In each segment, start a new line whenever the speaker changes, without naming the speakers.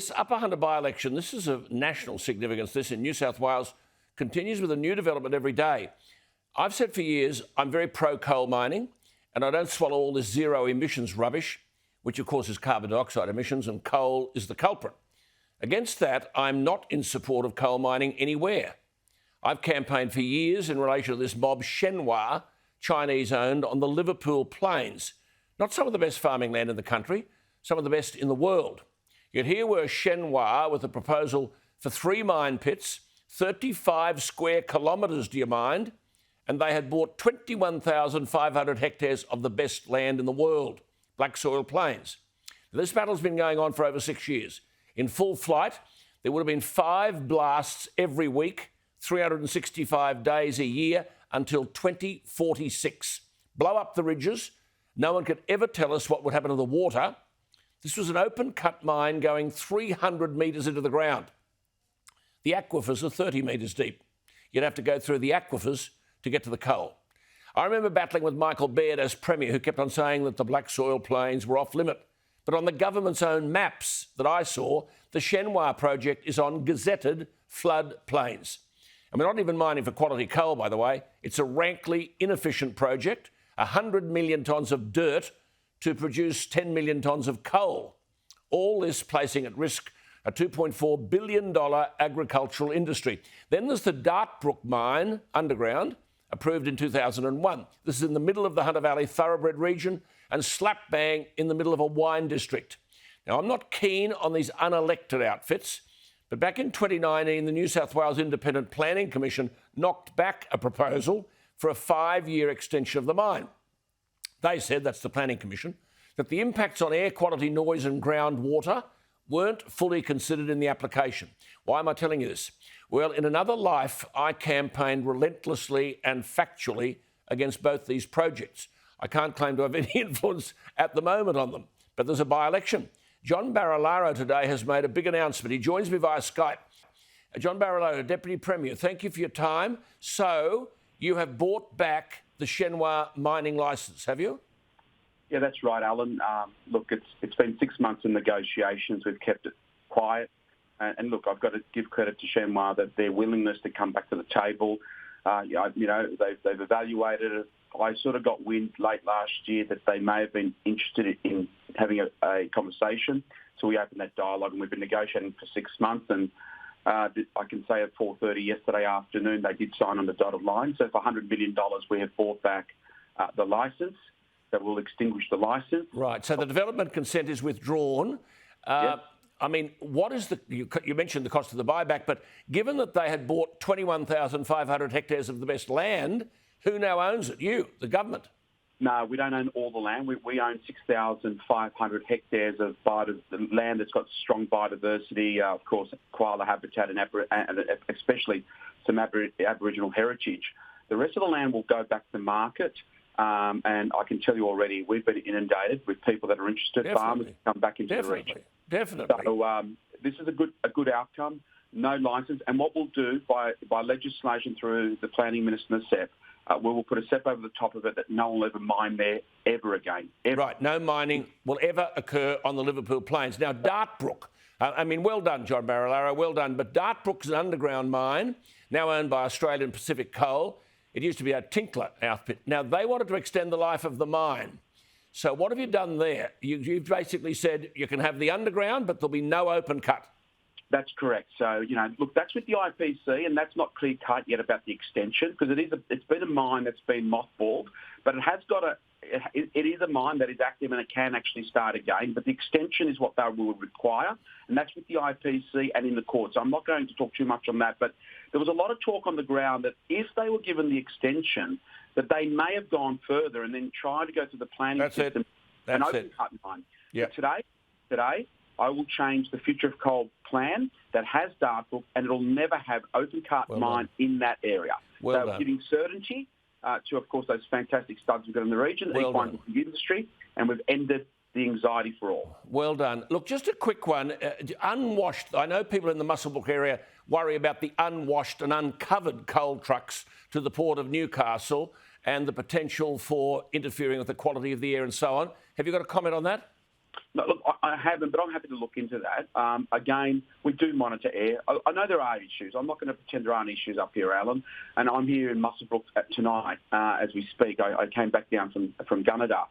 This Upper Hunter by-election, this is of national significance. This in New South Wales continues with a new development every day. I've said for years I'm very pro-coal mining and I don't swallow all this zero emissions rubbish, which of course is carbon dioxide emissions, and coal is the culprit. Against that, I'm not in support of coal mining anywhere. I've campaigned for years in relation to this mob Shenhua, Chinese-owned, on the Liverpool Plains. Not some of the best farming land in the country, some of the best in the world. Yet here were Shenhua with a proposal for 3 mine pits, 35 square kilometres, do you mind? And they had bought 21,500 hectares of the best land in the world, black soil plains. This battle's been going on for over 6 years. In full flight, there would have been 5 blasts every week, 365 days a year until 2046. Blow up the ridges. No one could ever tell us what would happen to the water. This was an open-cut mine going 300 metres into the ground. The aquifers are 30 metres deep. You'd have to go through the aquifers to get to the coal. I remember battling with Michael Baird as Premier, who kept on saying that the black soil plains were off-limit. But on the government's own maps that I saw, the Shenhua project is on gazetted flood plains. And we're not even mining for quality coal, by the way. It's a rankly inefficient project, 100 million tonnes of dirt to produce 10 million tonnes of coal. All this placing at risk a $2.4 billion agricultural industry. Then there's the Dartbrook mine, underground, approved in 2001. This is in the middle of the Hunter Valley thoroughbred region and slap bang in the middle of a wine district. Now, I'm not keen on these unelected outfits, but back in 2019, the New South Wales Independent Planning Commission knocked back a proposal for a 5-year extension of the mine. They said, that's the Planning Commission, that the impacts on air quality, noise and groundwater weren't fully considered in the application. Why am I telling you this? Well, in another life, I campaigned relentlessly and factually against both these projects. I can't claim to have any influence at the moment on them, but there's a by-election. John Barilaro today has made a big announcement. He joins me via Skype. John Barilaro, Deputy Premier, thank you for your time. So, you have bought back the Shenhua mining licence, have you?
Yeah, that's right, Alan. Look, it's been 6 months in negotiations. We've kept it quiet. And look, I've got to give credit to Shenhua that their willingness to come back to the table. They've evaluated it. I sort of got wind late last year that they may have been interested in having a conversation. So we opened that dialogue and we've been negotiating for 6 months. And I can say at 4:30 yesterday afternoon, they did sign on the dotted line. So for $100 million, we have bought back the licence. That will extinguish the licence. Right.
So the development consent is withdrawn.
Yes.
I mean, what is you mentioned the cost of the buyback, but given that they had bought 21,500 hectares of the best land, who now owns it? You, the government?
No, we don't own all the land. We own 6,500 hectares of land that's got strong biodiversity, of course, koala habitat and especially some Aboriginal heritage. The rest of the land will go back to market. And I can tell you already, we've been inundated with people that are interested, farmers to come back into the region.
Definitely.
So this is a good outcome, no licence. And what we'll do by legislation through the Planning Minister and the SEP, we will put a SEP over the top of it that no one will ever mine there ever again. Ever.
Right, no mining will ever occur on the Liverpool Plains. Now, Dartbrook, well done, John Barilaro, well done. But Dartbrook's an underground mine, now owned by Australian Pacific Coal. It used to be a Tinkler outfit. Now, they wanted to extend the life of the mine. So what have you done there? You've basically said you can have the underground, but there'll be no open cut.
That's correct. So, look, that's with the IPC, and that's not clear-cut yet about the extension, because it's been a mine that's been mothballed, but it has got it is a mine that is active and it can actually start again, but the extension is what they will require, and that's with the IPC and in the court. So I'm not going to talk too much on that, but there was a lot of talk on the ground that if they were given the extension, that they may have gone further and then tried to go to the planning system and open cut mine.
Yep.
But today, I will change the Future of Coal plan that has Dartbrook, and it'll never have open cut mine in that area. So giving certainty to, of course, those fantastic studs we've got in the region, the equine industry, and we've ended the anxiety for all.
Well done. Look, just a quick one. Unwashed, I know people in the Muswellbrook area worry about the unwashed and uncovered coal trucks to the port of Newcastle and the potential for interfering with the quality of the air and so on. Have you got a comment on that?
No, look, I haven't, but I'm happy to look into that. Again, we do monitor air. I know there are issues. I'm not going to pretend there aren't issues up here, Alan. And I'm here in Muswellbrook tonight as we speak. I came back down from Gunnedah.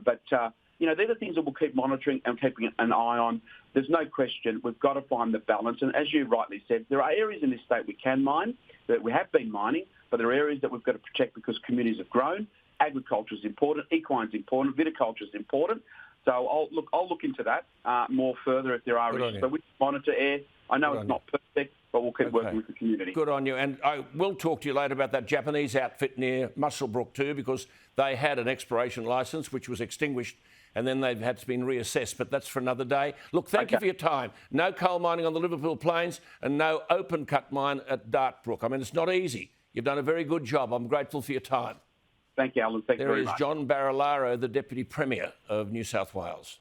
But they're the things that we'll keep monitoring and keeping an eye on. There's no question we've got to find the balance. And as you rightly said, there are areas in this state we can mine, that we have been mining, but there are areas that we've got to protect because communities have grown. Agriculture is important, equine's important, viticulture is important. So I'll look into that more further if there are issues. But we monitor air. I know it's not perfect, but we'll keep working with the community.
Good on you. And I will talk to you later about that Japanese outfit near Muswellbrook too, because they had an exploration licence which was extinguished and then they've had to be reassessed. But that's for another day. Look, thank you for your time. No coal mining on the Liverpool Plains and no open cut mine at Dartbrook. I mean, it's not easy. You've done a very good job. I'm grateful for your time.
Thank you, Alan. Thank you very much.
There is John Barilaro, the Deputy Premier of New South Wales.